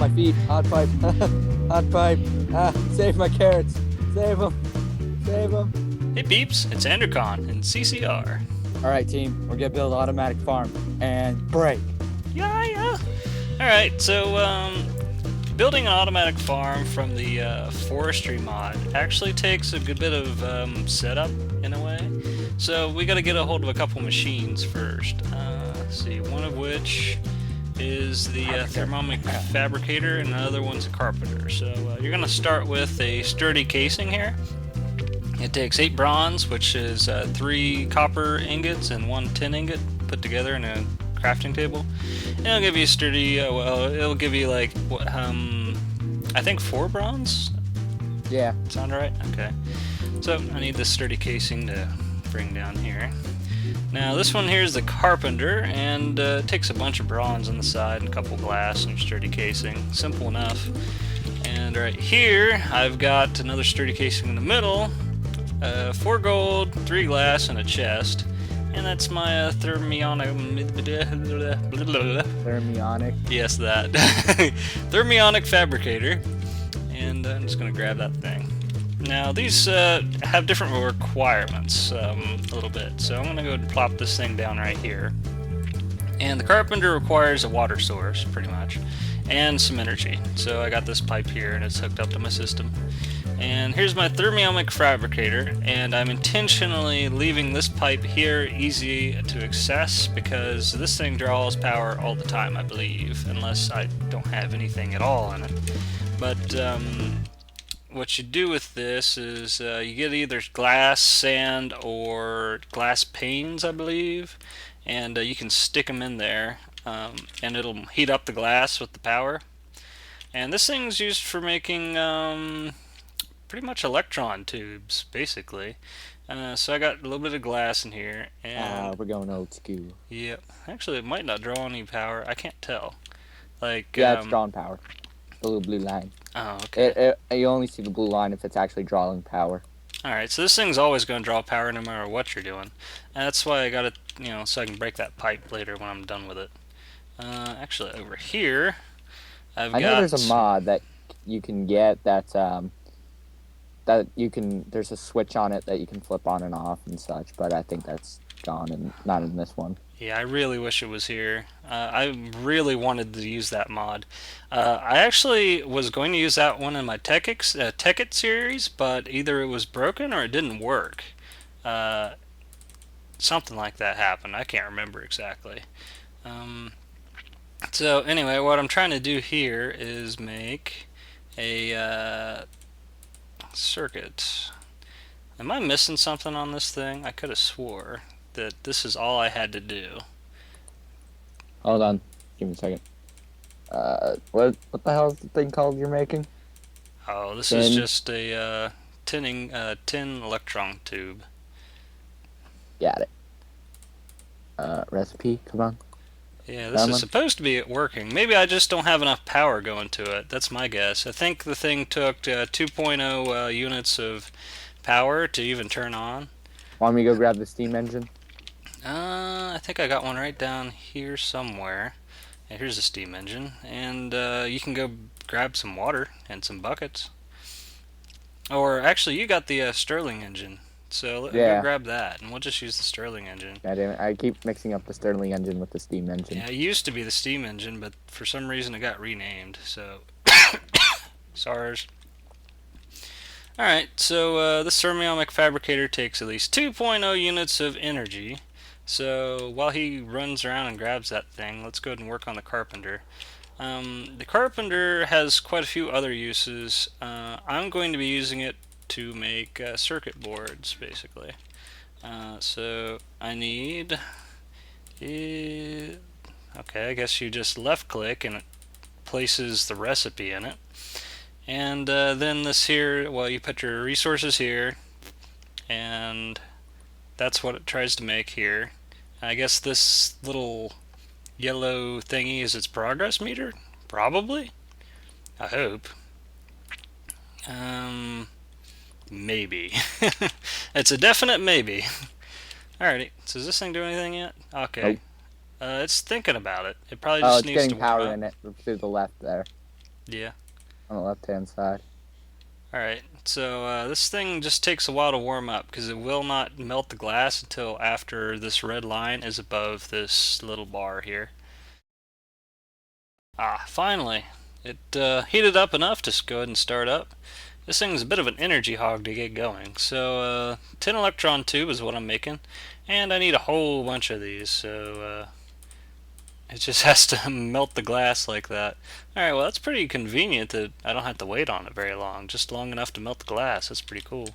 my feet. Hot pipe. Hot pipe. Save my carrots. Save them. Save them. Hey peeps, it's Andercon in CCR. All right, team. We're gonna build an automatic farm and break. Yeah. Alright, so building an automatic farm from the Forestry mod actually takes a good bit of setup in a way. So we gotta get a hold of a couple machines first. Let's see, one of which is the thermomic fabricator and another one's a carpenter. So you're gonna start with a sturdy casing here. It takes 8 bronze, which is 3 copper ingots and 1 tin ingot put together in a crafting table. And it'll give you a sturdy, it'll give you like, I think 4 bronze? Yeah. Sound right? Okay. So I need this sturdy casing to bring down here. Now this one here is the carpenter, and it takes a bunch of bronze on the side and a couple glass and sturdy casing. Simple enough. And right here, I've got another sturdy casing in the middle. 4 gold, 3 glass, and a chest. And that's my thermionic... Thermionic. Yes, that. Thermionic fabricator. And I'm just going to grab that thing. Now, these have different requirements a little bit. So I'm going to go and plop this thing down right here. And the carpenter requires a water source, pretty much. And some energy. So I got this pipe here, and it's hooked up to my system. And here's my thermionic fabricator, and I'm intentionally leaving this pipe here easy to access because this thing draws power all the time, I believe, unless I don't have anything at all in it. But what you do with this is you get either glass, sand, or glass panes, I believe, and you can stick them in there, and it'll heat up the glass with the power. And this thing's used for making pretty much Electron tubes, basically. So I got a little bit of glass in here, and We're going old school. yep. Actually, it might not draw any power. I can't tell. Like Yeah, it's drawing power. The little blue line. Oh, okay. You only see the blue line if it's actually drawing power. All right. So this thing's always going to draw power no matter what you're doing, and that's why I got it. So I can break that pipe later when I'm done with it. Actually, over here, I know there's a mod that you can get that's there's a switch on it that you can flip on and off and such, but I think that's gone and not in this one. Yeah, I really wish it was here. I really wanted to use that mod. I actually was going to use that one in my Tekkit series, but either it was broken or it didn't work. Something like that happened. I can't remember exactly. So anyway, what I'm trying to do here is make a circuit. Am I missing something on this thing? I could have swore that this is all I had to do. Hold on, give me a second. What the hell is the thing called you're making? Oh, this is just a tin Electron tube. Got it. Recipe, come on. Yeah, this is supposed to be working. Maybe I just don't have enough power going to it. That's my guess. I think the thing took 2.0 units of power to even turn on. Want me to go grab the steam engine? I think I got one right down here somewhere. Yeah, here's the steam engine. And you can go grab some water and some buckets. Or actually, you got the Stirling engine. So let me go grab that, and we'll just use the Stirling engine. God damn it, I keep mixing up the Stirling engine with the steam engine. Yeah, it used to be the steam engine, but for some reason it got renamed, so... SARS. Alright, so this thermionic fabricator takes at least 2.0 units of energy. So while he runs around and grabs that thing, let's go ahead and work on the carpenter. The carpenter has quite a few other uses. I'm going to be using it to make circuit boards, basically. So I need... okay, I guess you just left click and it places the recipe in it. And then this here, well, you put your resources here, and that's what it tries to make here. I guess this little yellow thingy is its progress meter? Probably? I hope. Maybe. It's a definite maybe. Alrighty, so does this thing do anything yet? Okay. Nope. It's thinking about it. It probably just needs to it's getting power warm up. in it through the left there. Yeah. on the left-hand side. Alright, so this thing just takes a while to warm up because it will not melt the glass until after this red line is above this little bar here. Ah, finally! It heated up enough to go ahead and start up. This thing's a bit of an energy hog to get going. So 10 electron tube is what I'm making, and I need a whole bunch of these, so it just has to melt the glass like that. Alright, well that's pretty convenient that I don't have to wait on it very long. Just long enough to melt the glass. That's pretty cool.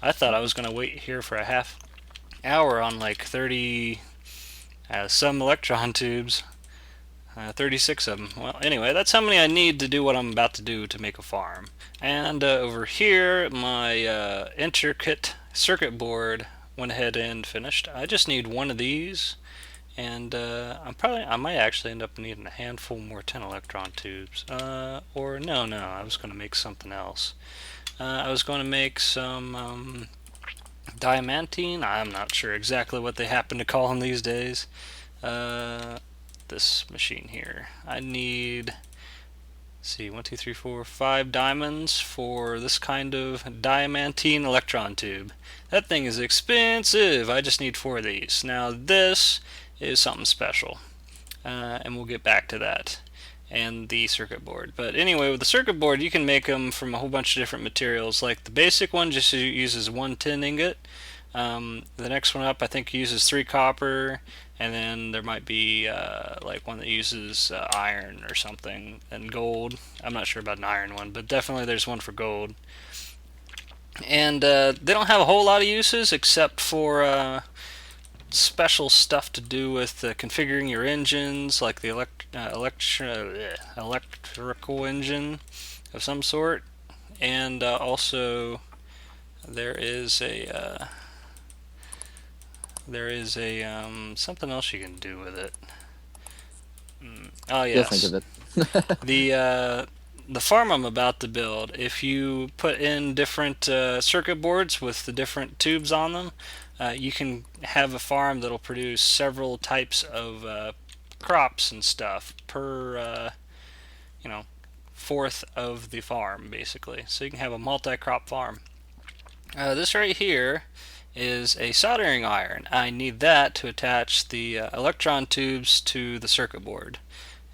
I thought I was going to wait here for a half hour on like 30 some electron tubes. 36 of them. Well, anyway, that's how many I need to do what I'm about to do to make a farm. And over here, my intricate circuit board went ahead and finished. I just need one of these, and I might actually end up needing a handful more 10 electron tubes. Or no, I was going to make something else. I was going to make some diamantine. I'm not sure exactly what they happen to call them these days. This machine here. I need, let's see, 1, 2, 3, 4, 5 diamonds for this kind of diamantine electron tube. That thing is expensive. I just need 4 of these. Now this is something special, and we'll get back to that and the circuit board. But anyway, with the circuit board you can make them from a whole bunch of different materials. Like the basic one just uses 1 tin ingot. The next one up I think uses 3 copper, and then there might be like one that uses iron or something, and gold. I'm not sure about an iron one, but definitely there's one for gold. And they don't have a whole lot of uses except for special stuff to do with configuring your engines, like the electrical engine of some sort. And also there is a something else you can do with it. Oh You'll think yes, of it. the farm I'm about to build. If you put in different circuit boards with the different tubes on them, you can have a farm that'll produce several types of crops and stuff per fourth of the farm, basically. So you can have a multi-crop farm. This right here is a soldering iron. I need that to attach the electron tubes to the circuit board.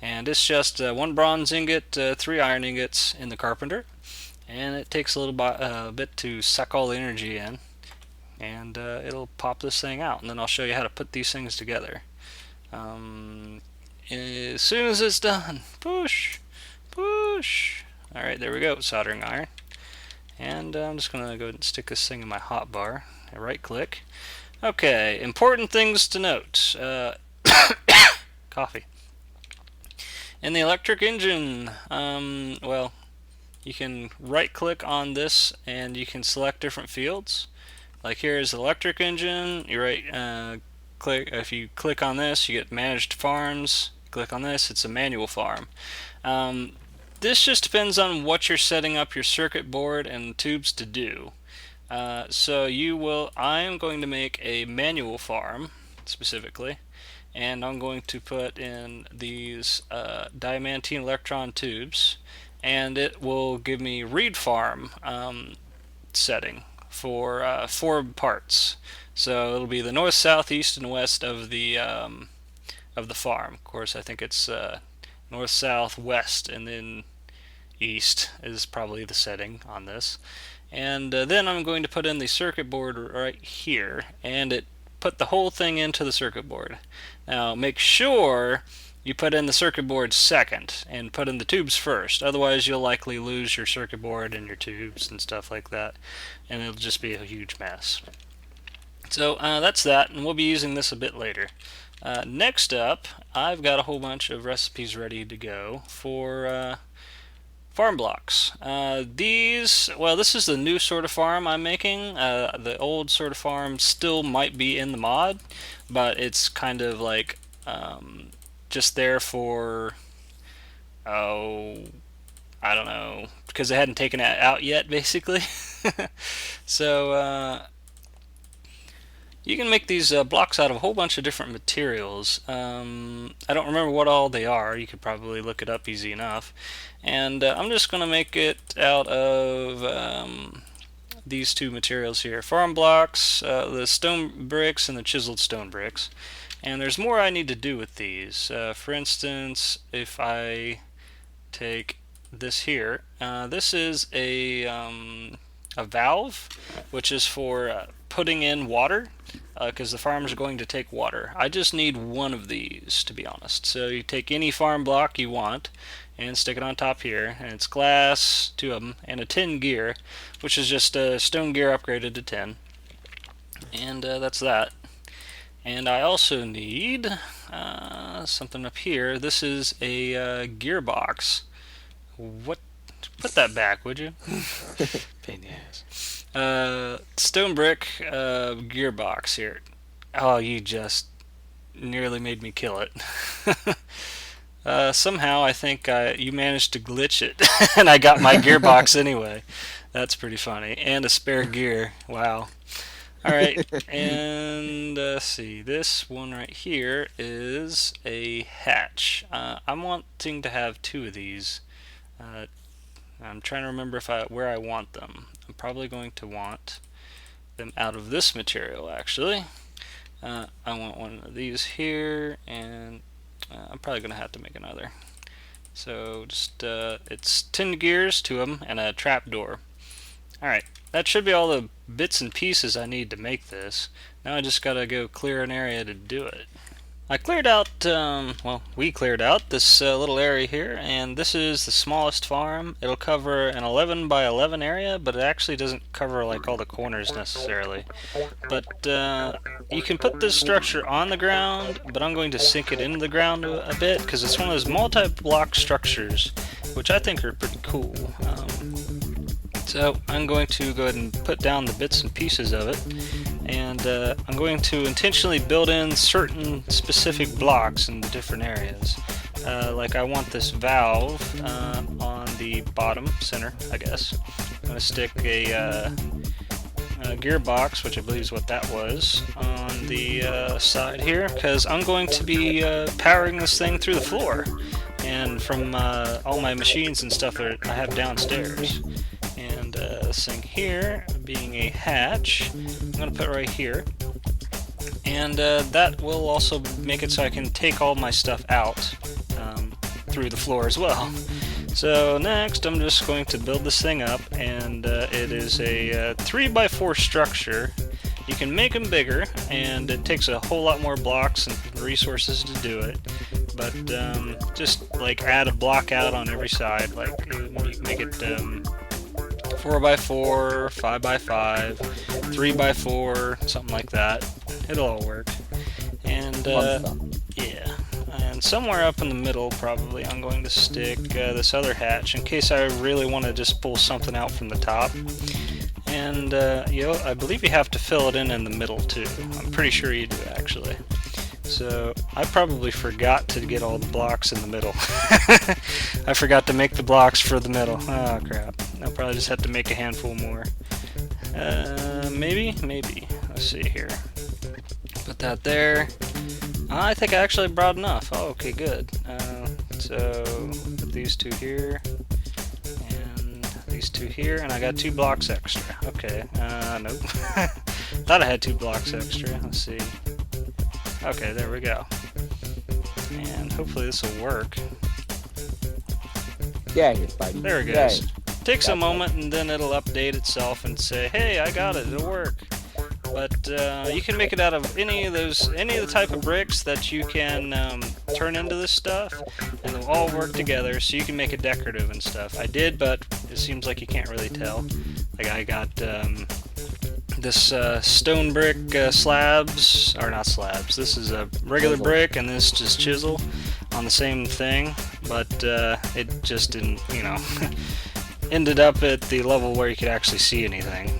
And it's just 1 bronze ingot, 3 iron ingots in the carpenter. And it takes a little bit to suck all the energy in. And it'll pop this thing out. And then I'll show you how to put these things together. As soon as it's done, push, push. Alright, there we go, soldering iron. And I'm just going to go ahead and stick this thing in my hotbar. Right click. Okay, important things to note. Coffee. In the electric engine, well, you can right click on this and you can select different fields. Like here is the electric engine. You click. If you click on this, you get managed farms. Click on this, it's a manual farm. This just depends on what you're setting up your circuit board and tubes to do. So I am going to make a manual farm specifically, and I'm going to put in these diamantine electron tubes, and it will give me reed farm setting for 4 parts. So it'll be the north, south, east, and west of the farm. Of course, I think it's north, south, west, and then east is probably the setting on this. And then I'm going to put in the circuit board right here, and it put the whole thing into the circuit board. Now make sure you put in the circuit board second and put in the tubes first, otherwise you'll likely lose your circuit board and your tubes and stuff like that, and it'll just be a huge mess. So that's that, and we'll be using this a bit later. Next up, I've got a whole bunch of recipes ready to go for farm blocks. This is the new sort of farm I'm making. The old sort of farm still might be in the mod, but it's kind of like just there for, I don't know, because they hadn't taken it out yet, basically. So You can make these blocks out of a whole bunch of different materials. I don't remember what all they are. You could probably look it up easy enough. And I'm just going to make it out of these two materials here. Farm blocks, the stone bricks, and the chiseled stone bricks. And there's more I need to do with these. For instance, if I take this here, this is a valve, which is for putting in water, because the farms are going to take water. I just need one of these, to be honest. So you take any farm block you want and stick it on top here, and it's glass, two of them, and a tin gear, which is just a stone gear upgraded to tin. And that's that. And I also need something up here. This is a gearbox. What? Put that back, would you? Pain in the ass. Stone brick gearbox here. Oh, you just nearly made me kill it. Somehow I think you managed to glitch it, and I got my gearbox anyway. That's pretty funny. And a spare gear. Wow. Alright, and see, this one right here is a hatch. I'm wanting to have two of these. I'm trying to remember where I want them. I'm probably going to want them out of this material, actually. I want one of these here, and I'm probably going to have to make another. So just it's tin gears, two of them, and a trap door. Alright, that should be all the bits and pieces I need to make this. Now I just gotta go clear an area to do it. I cleared out, well, we cleared out this little area here, and this is the smallest farm. It'll cover an 11 by 11 area, but it actually doesn't cover like all the corners necessarily. But you can put this structure on the ground, but I'm going to sink it into the ground a bit, because it's one of those multi-block structures, which I think are pretty cool. So I'm going to go ahead and put down the bits and pieces of it, and I'm going to intentionally build in certain specific blocks in the different areas. Like I want this valve on the bottom center, I guess. I'm going to stick a gearbox, which I believe is what that was, on the side here, because I'm going to be powering this thing through the floor, and from all my machines and stuff that I have downstairs. And this thing here being a hatch, I'm going to put right here, and that will also make it so I can take all my stuff out through the floor as well. So next I'm just going to build this thing up, and it is a 3x4 structure. You can make them bigger, and it takes a whole lot more blocks and resources to do it, but just like add a block out on every side, like make it 4x4, 5x5, 3x4, something like that. It'll all work. And yeah, and somewhere up in the middle probably I'm going to stick this other hatch in case I really want to just pull something out from the top. And you know, I believe you have to fill it in the middle too. I'm pretty sure you do actually. So I probably forgot to get all the blocks in the middle. I forgot to make the blocks for the middle. Oh crap. I'll probably just have to make a handful more. Maybe? Let's see here. Put that there. I think I actually brought enough. Oh, okay, good. So put these two here. And these two here. And I got 2 blocks extra. Okay. Nope. Thought I had 2 blocks extra. Let's see. Okay, there we go. And hopefully this will work. Yeah, here, Spidey. There it goes. Takes a moment and then it'll update itself and say, hey, I got it, it'll work. But you can make it out of any of the type of bricks that you can turn into this stuff, and they'll all work together, so you can make it decorative and stuff. I did, but it seems like you can't really tell. Like I got this stone brick slabs, or not slabs, this is a regular brick and this just chisel on the same thing, but it just didn't, you know, ended up at the level where you could actually see anything.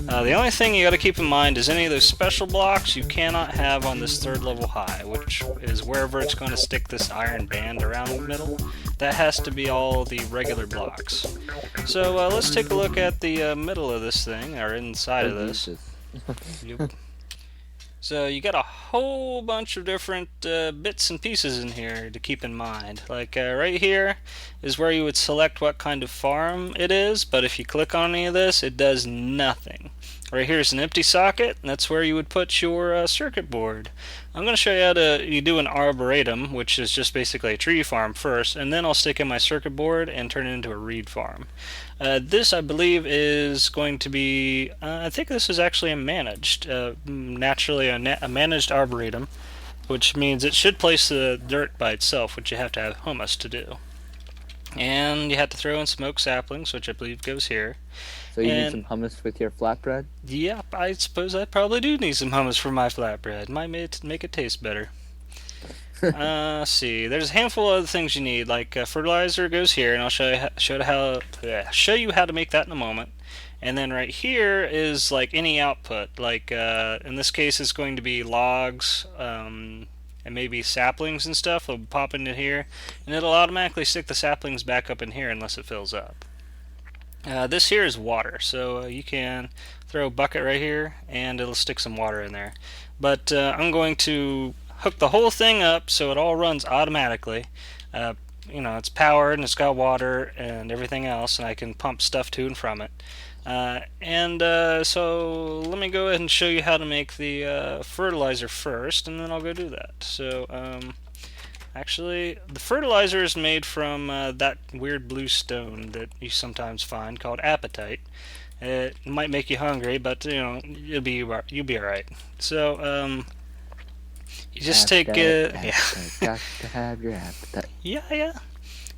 The only thing you got to keep in mind is any of those special blocks you cannot have on this 3rd level high, which is wherever it's going to stick this iron band around the middle. That has to be all the regular blocks. So let's take a look at the middle of this thing, or inside of this. Yep. So you got a whole bunch of different bits and pieces in here to keep in mind. Like right here is where you would select what kind of farm it is, but if you click on any of this, it does nothing. Right here is an empty socket, and that's where you would put your circuit board. I'm going to show you how to you do an arboretum, which is just basically a tree farm first, and then I'll stick in my circuit board and turn it into a reed farm. This, I believe, is going to be, I think this is actually a managed, naturally a managed arboretum, which means it should place the dirt by itself, which you have to have humus to do. And you have to throw in some oak saplings, which I believe goes here. So you need And some hummus with your flatbread? yep, I suppose I probably do need some hummus for my flatbread. Might make it taste better. See, there's a handful of other things you need, like fertilizer goes here, and I'll show you how to make that in a moment. And then right here is like any output, like in this case it's going to be logs and maybe saplings and stuff. Will pop into here, and it'll automatically stick the saplings back up in here unless it fills up. This here is water, so you can throw a bucket right here, and it'll stick some water in there. But I'm going to hook the whole thing up so it all runs automatically. Uh, it's powered and it's got water and everything else, and I can pump stuff to and from it. So let me go ahead and show you how to make the fertilizer first, and then I'll go do that. So actually, the fertilizer is made from that weird blue stone that you sometimes find called apatite. It might make you hungry, but you'll be all right. So you just take appetite, got to have your appetite. yeah.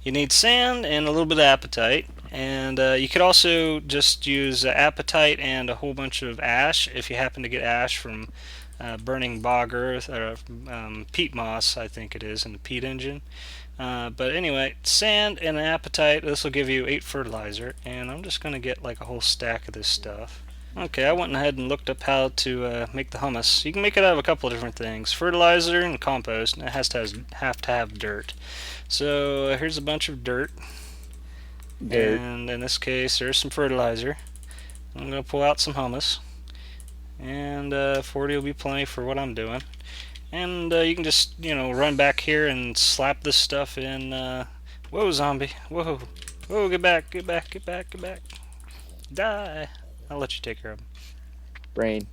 You need sand and a little bit of apatite, and you could also just use apatite and a whole bunch of ash if you happen to get ash from burning bog earth or peat moss, I think it is, in the peat engine. But anyway, sand and apatite. This will give you 8 fertilizer, and I'm just going to get like a whole stack of this stuff. Okay, I went ahead and looked up how to make the humus. You can make it out of a couple of different things: fertilizer and compost, and it has to have dirt. So here's a bunch of dirt, and in this case, there's some fertilizer. I'm gonna pull out some humus, and 40 will be plenty for what I'm doing. And you can just run back here and slap this stuff in. Whoa, zombie! Whoa! Get back! Die! I'll let you take care of them. Brain.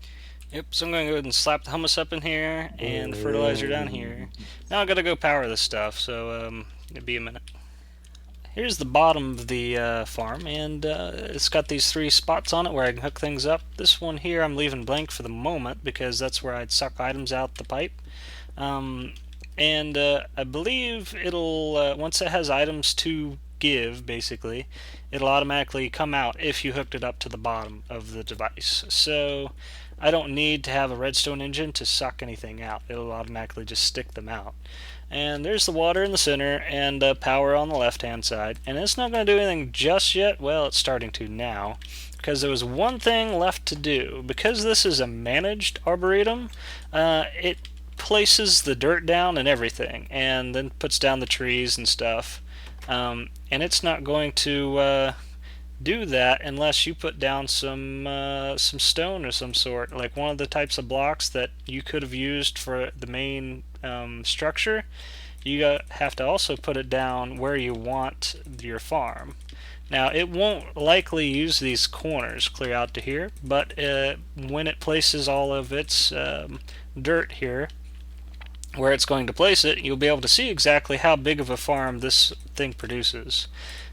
Yep, so I'm going to go ahead and slap the humus up in here and the fertilizer down here. Now I've got to go power this stuff, so it'll be a minute. Here's the bottom of the farm, and it's got these 3 spots on it where I can hook things up. This one here I'm leaving blank for the moment because that's where I'd suck items out the pipe. I believe it'll, once it has items to give, basically, it'll automatically come out if you hooked it up to the bottom of the device. So I don't need to have a redstone engine to suck anything out. It'll automatically just stick them out. And there's the water in the center and power on the left hand side, and it's not going to do anything just yet. Well, it's starting to now, because there was one thing left to do. Because this is a managed arboretum, it places the dirt down and everything, and then puts down the trees and stuff. And it's not going to do that unless you put down some stone or some sort, like one of the types of blocks that you could have used for the main structure. You have to also put it down where you want your farm. Now, it won't likely use these corners clear out to here, but when it places all of its dirt here, where it's going to place it, you'll be able to see exactly how big of a farm this thing produces.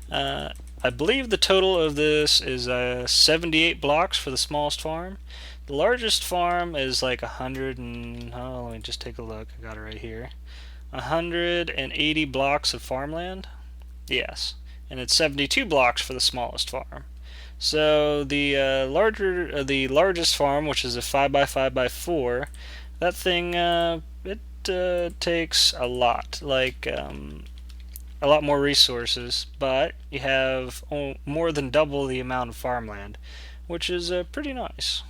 I believe the total of this is 78 blocks for the smallest farm. The largest farm is like 100 and... oh, let me just take a look. I got it right here. 180 blocks of farmland. Yes. And it's 72 blocks for the smallest farm. So the largest farm, which is a 5x5x4, that thing takes a lot, like a lot more resources, but you have more than double the amount of farmland, which is pretty nice.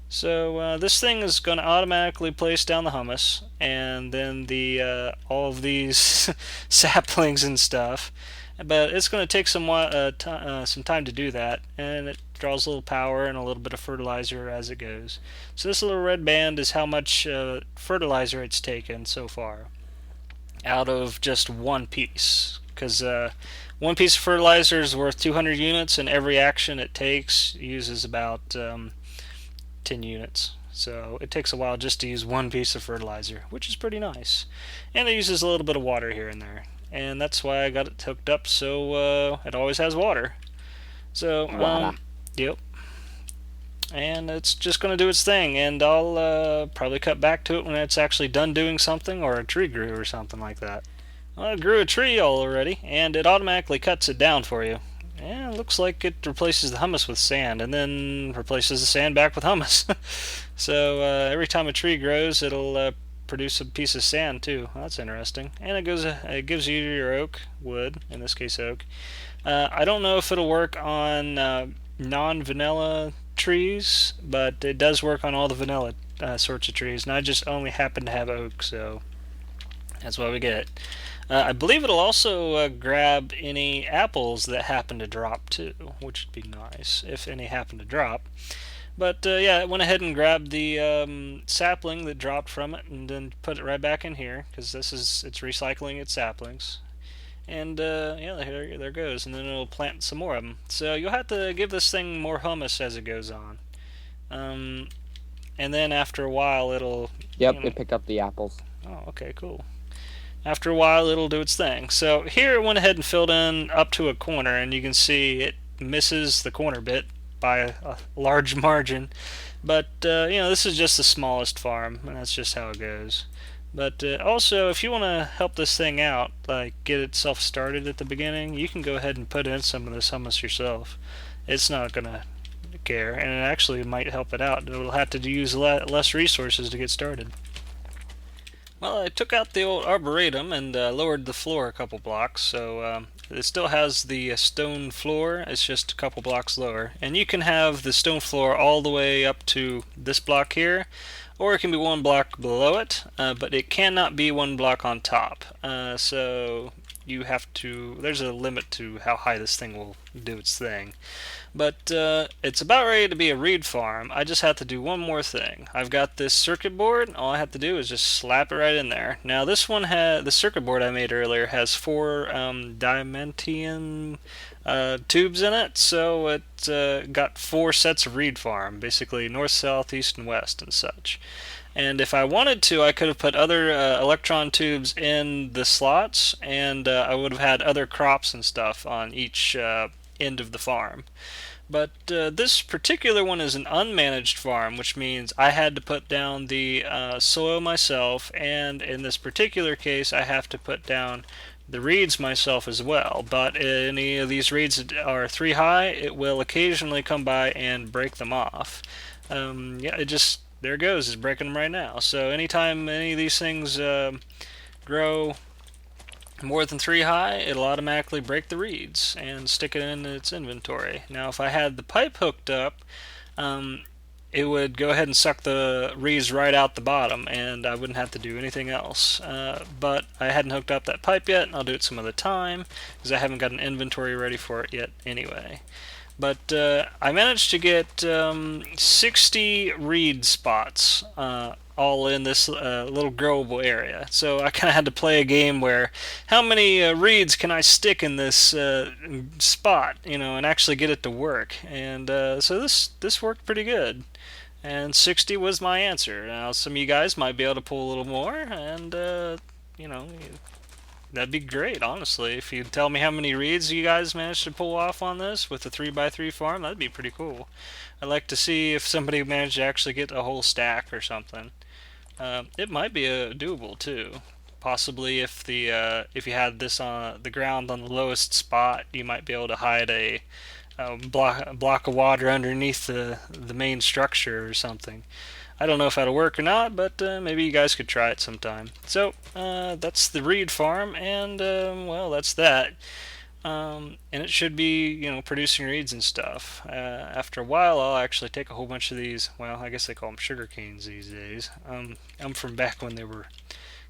So this thing is going to automatically place down the humus, and then the all of these saplings and stuff. but it's going to take some time to do that, and it draws a little power and a little bit of fertilizer as it goes. So this little red band is how much fertilizer it's taken so far out of just one piece, because one piece of fertilizer is worth 200 units, and every action it takes uses about 10 units. So it takes a while just to use one piece of fertilizer, which is pretty nice. And it uses a little bit of water here and there. And that's why I got it hooked up so it always has water. So, Water. yep. And it's just going to do its thing, and I'll probably cut back to it when it's actually done doing something, or a tree grew or something like that. Well, it grew a tree already, and it automatically cuts it down for you. Yeah, it looks like it replaces the humus with sand, and then replaces the sand back with humus. So every time a tree grows, it'll produce a piece of sand too. Well, that's interesting. And it gives you your oak wood, in this case oak. I don't know if it'll work on non-vanilla trees, but it does work on all the vanilla sorts of trees. And I just only happen to have oak, so that's what we get. I believe it'll also grab any apples that happen to drop too, which would be nice if any happen to drop. But yeah, it went ahead and grabbed the sapling that dropped from it, and then put it right back in here, because it's recycling its saplings. And yeah, there goes, and then it'll plant some more of them. So you'll have to give this thing more humus as it goes on. And then after a while, it'll. Yep, it picked up the apples. Oh, okay, cool. After a while, it'll do its thing. So here it went ahead and filled in up to a corner, and you can see it misses the corner bit by a large margin. But this is just the smallest farm, and that's just how it goes. But also, if you want to help this thing out, like get itself started at the beginning, you can go ahead and put in some of this humus yourself. It's not gonna care, and it actually might help it out. It'll have to use less resources to get started. Well, I took out the old arboretum and lowered the floor a couple blocks, so it still has the stone floor. It's just a couple blocks lower. And you can have the stone floor all the way up to this block here, or it can be one block below it, but it cannot be one block on top. So you have to, there's a limit to how high this thing will do its thing. But it's about ready to be a reed farm. I just have to do one more thing. I've got this circuit board. All I have to do is just slap it right in there. Now this one the circuit board I made earlier has 4 diamantium tubes in it, so it got 4 sets of reed farm, basically north, south, east, and west, and such. And if I wanted to, I could have put other electron tubes in the slots, and I would have had other crops and stuff on each end of the farm. But this particular one is an unmanaged farm, which means I had to put down the soil myself, and in this particular case, I have to put down the reeds myself as well. But any of these reeds that are 3 high, it will occasionally come by and break them off. Yeah, it just, there it goes, it's breaking them right now. So anytime any of these things grow more than 3 high, it'll automatically break the reeds and stick it in its inventory. Now if I had the pipe hooked up, it would go ahead and suck the reeds right out the bottom, and I wouldn't have to do anything else. But I hadn't hooked up that pipe yet, and I'll do it some other time, because I haven't got an inventory ready for it yet anyway. But I managed to get 60 reed spots all in this little growable area. So I kind of had to play a game where how many reeds can I stick in this spot, and actually get it to work. And so this worked pretty good. And 60 was my answer. Now some of you guys might be able to pull a little more, and that'd be great, honestly. If you tell me how many reeds you guys managed to pull off on this with a 3x3 farm, that'd be pretty cool. I'd like to see if somebody managed to actually get a whole stack or something. It might be doable too. Possibly if if you had this on the ground on the lowest spot, you might be able to hide a block of water underneath the main structure or something. I don't know if that'll work or not, but maybe you guys could try it sometime. So that's the reed farm, and well, that's that. And it should be, producing reeds and stuff. After a while, I'll actually take a whole bunch of these. Well, I guess they call them sugar canes these days. I'm from back when they were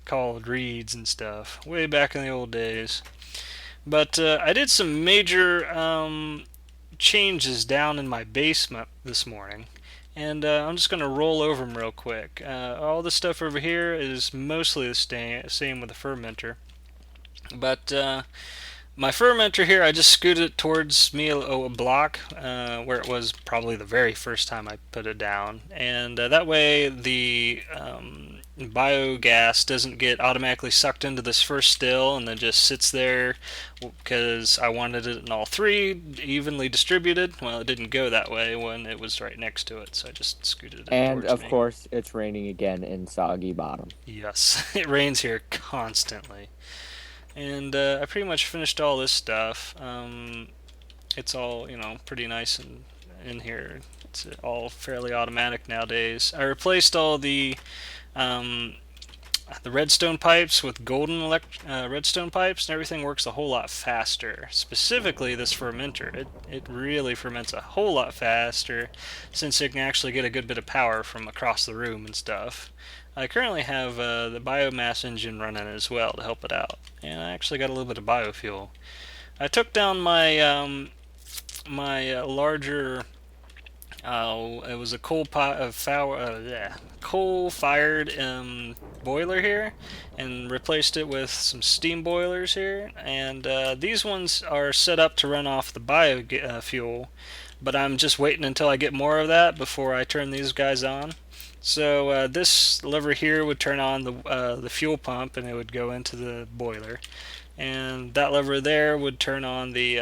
called reeds and stuff, way back in the old days. But I did some major changes down in my basement this morning, and I'm just going to roll over them real quick. All the stuff over here is mostly the same with the fermenter, but my fermenter here, I just scooted it towards me a block where it was probably the very first time I put it down, and that way the biogas doesn't get automatically sucked into this first still and then just sits there because I wanted it in all three evenly distributed. Well, it didn't go that way when it was right next to it, so I just scooted it And towards of me. course, it's raining again in Soggy Bottom. Yes, it rains here constantly. And I pretty much finished all this stuff. It's all, pretty nice and in here. It's all fairly automatic nowadays. I replaced all um, the redstone pipes with golden redstone pipes, and everything works a whole lot faster. Specifically, this fermenter. It really ferments a whole lot faster since it can actually get a good bit of power from across the room and stuff. I currently have the biomass engine running as well to help it out, and I actually got a little bit of biofuel. I took down my larger. It was a coal-fired boiler here, and replaced it with some steam boilers here. And these ones are set up to run off the biofuel, but I'm just waiting until I get more of that before I turn these guys on. So this lever here would turn on the fuel pump, and it would go into the boiler, and that lever there would turn on the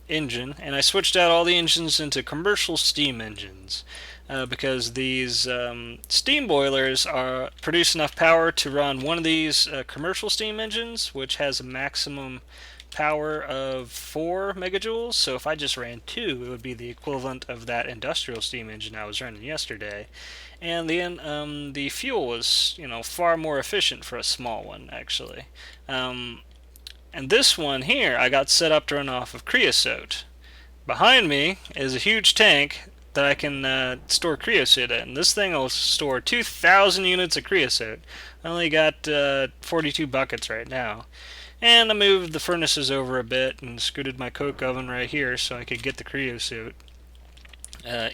engine. And I switched out all the engines into commercial steam engines because these steam boilers produce enough power to run one of these commercial steam engines, which has a maximum power of 4 megajoules. So if I just ran 2, it would be the equivalent of that industrial steam engine I was running yesterday. And the fuel was, far more efficient for a small one, actually. And this one here, I got set up to run off of creosote. Behind me is a huge tank that I can store creosote in. This thing will store 2,000 units of creosote. I only got 42 buckets right now. And I moved the furnaces over a bit and scooted my coke oven right here so I could get the creosote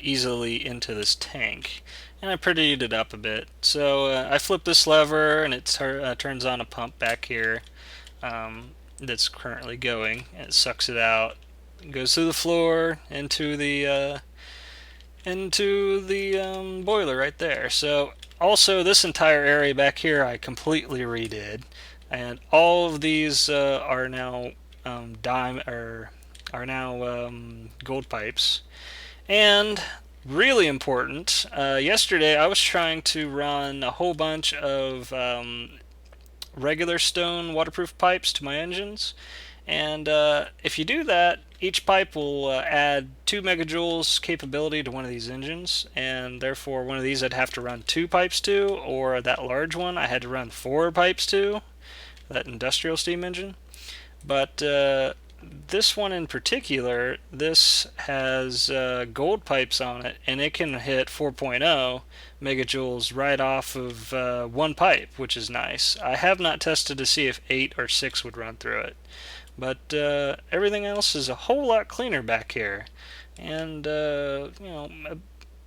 easily into this tank. And I prettied it up a bit. So I flip this lever and it turns on a pump back here that's currently going. And it sucks it out. It goes through the floor into the boiler right there. So also this entire area back here I completely redid. And all of these are now gold pipes. And really important, yesterday I was trying to run a whole bunch of regular stone waterproof pipes to my engines. And if you do that, each pipe will add 2 megajoules capability to one of these engines, and therefore one of these I'd have to run 2 pipes to, or that large one I had to run 4 pipes to, that industrial steam engine. But this one in particular, this has gold pipes on it, and it can hit 4.0 megajoules right off of one pipe, which is nice. I have not tested to see if 8 or 6 would run through it, but everything else is a whole lot cleaner back here, and a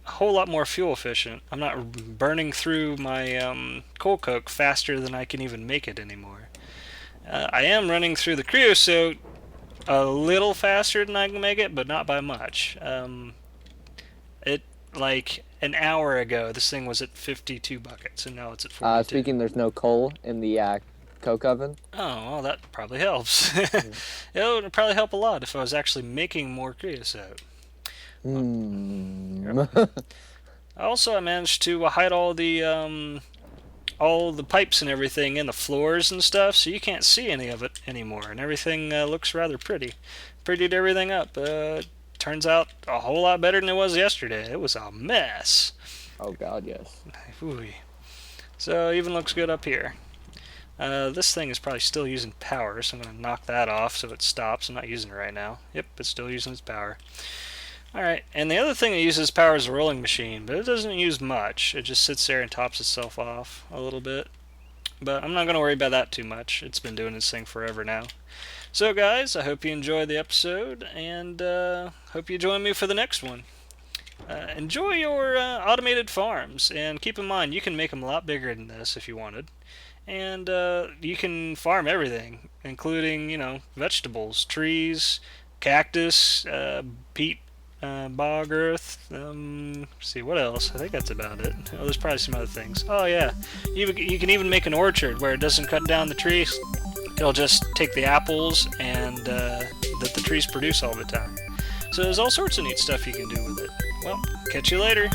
whole lot more fuel efficient. I'm not burning through my coal coke faster than I can even make it anymore. I am running through the creosote a little faster than I can make it, but not by much. Like an hour ago, this thing was at 52 buckets, and now it's at 42. Speaking, there's no coal in the coke oven. Oh, well, that probably helps. Mm. It would probably help a lot if I was actually making more creosote. Also, I managed to hide all the pipes and everything in the floors and stuff, so you can't see any of it anymore, and everything looks rather pretty. Prettied everything up. Turns out a whole lot better than it was yesterday. It was a mess. Oh God, yes. Ooh. So it even looks good up here. This thing is probably still using power, so I'm going to knock that off so it stops. I'm not using it right now. Yep, it's still using its power. Alright, and the other thing that uses power is a rolling machine, but it doesn't use much. It just sits there and tops itself off a little bit. But I'm not going to worry about that too much. It's been doing its thing forever now. So, guys, I hope you enjoyed the episode, and hope you join me for the next one. Enjoy your automated farms, and keep in mind you can make them a lot bigger than this if you wanted. And you can farm everything, including, vegetables, trees, cactus, peat, bog earth. See what else? I think that's about it. Oh, there's probably some other things. Oh yeah, you can even make an orchard where it doesn't cut down the trees. It'll just take the apples and that the trees produce all the time. So there's all sorts of neat stuff you can do with it. Well, catch you later.